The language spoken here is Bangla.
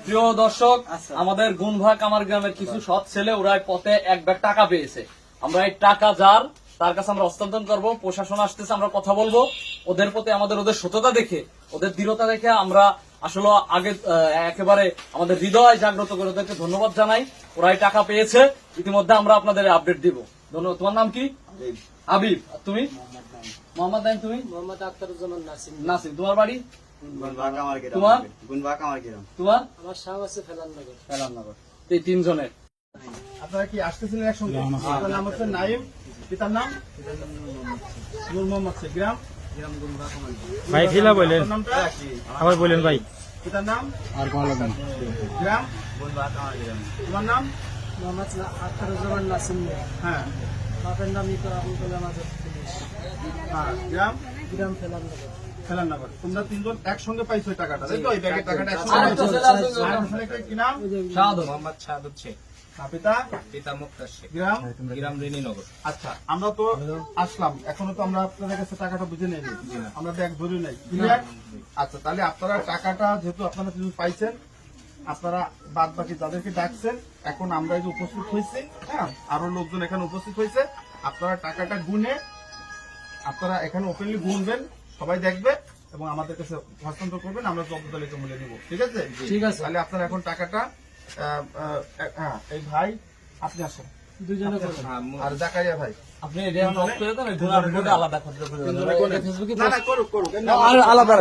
প্রিয় দর্শক, আমাদের গুণভাগ আমার গ্রামের কিছু সৎ ছেলে ওরা পথে এক ব্যাগ টাকা পেয়েছে। আমরা এই টাকা যার তার কাছে আমরা হস্তান্তর করবো। প্রশাসন আসতেছে, আমরা কথা বলবো ওদের প্রতি। ওদের সততা দেখে, ওদের দৃঢ়তা দেখে আমরা আসলে আগে একেবারে আমাদের হৃদয় জাগ্রত করে ওদেরকে ধন্যবাদ জানাই। ওরা এই টাকা পেয়েছে, ইতিমধ্যে আমরা আপনাদের আপডেট দিব। ধন্যবাদ। তোমার নাম কি? হাবিব। আর তুমি? মোহাম্মদ নাইম। তুমি? মোহাম্মদ আখতারুজ্জামান নাসিম। নাসিম। তোমার বাড়ি? তোমার তোমার? আমার শাহ আছে ফেলাননগর। ফেলাননগর। এই তিনজনের। আপনারা কি আসতেছিলেন একসঙ্গে? আপনার নাম হচ্ছে নাইম, পিতার নাম নূর মোহাম্মদ শেখ, গ্রাম ভাই খিলা বলেন, আপনার নামটা আবার বলেন ভাই। পিতার নাম আর কোন লাগবে না। গ্রাম তোমার নাম? মোহাম্মদ আখতারুজ্জামান নাসিম। হ্যাঁ বাপের নাম ইকর আবুল কালাম আজাদ পুলিশ। হ্যাঁ গ্রাম গ্রাম ফেলাননগর। ফেলাননগর। তোমরা তিনজন একসঙ্গে পাইছো এই টাকাটা, তাই তো? এই ব্যাগের টাকাটা আরেকটা একসঙ্গে ছেলে আছে, আরেকটা ছেলেকে কি নাম? শাহাদত। মোহাম্মদ শাহাদত শেখ, পিতা পিতা মুক্তার শেখ, গ্রাম গ্রাম রেনীনগর। আচ্ছা, আমরা তো আসলাম, এখনো তো আমরা আপনাদের কাছে টাকাটা বুঝে নেই, আমরা ব্যাগ ধরি নাই, ক্লিয়ার? আচ্ছা, তাহলে আপনারা টাকাটা যেহেতু আপনারা কিছু পাইছেন, আপনারা বাদ বাকি যাদেরকে ডাকছেন, এখন আমরা এই যে উপস্থিত হয়েছি, হ্যাঁ, আরো লোকজন এখানে উপস্থিত হয়েছে, আপনারা টাকাটা গুনে আপনারা এখানে ওপেনলি গুনবেন, সবাই দেখবে এবং আমাদের কাছে হস্তান্তর করবেন, আমরা জব্দতালিকা মূল্য নিব। ঠিক আছে? ঠিক আছে। তাহলে আপনারা এখন টাকাটা হ্যাঁ, এই ভাই আপনি আসেন, দুজনে করবেন। আর জাকারিয়া ভাই আপনি এটা অফ করে দেন, আলাদা করতে না না, করুক করুক, আলাদা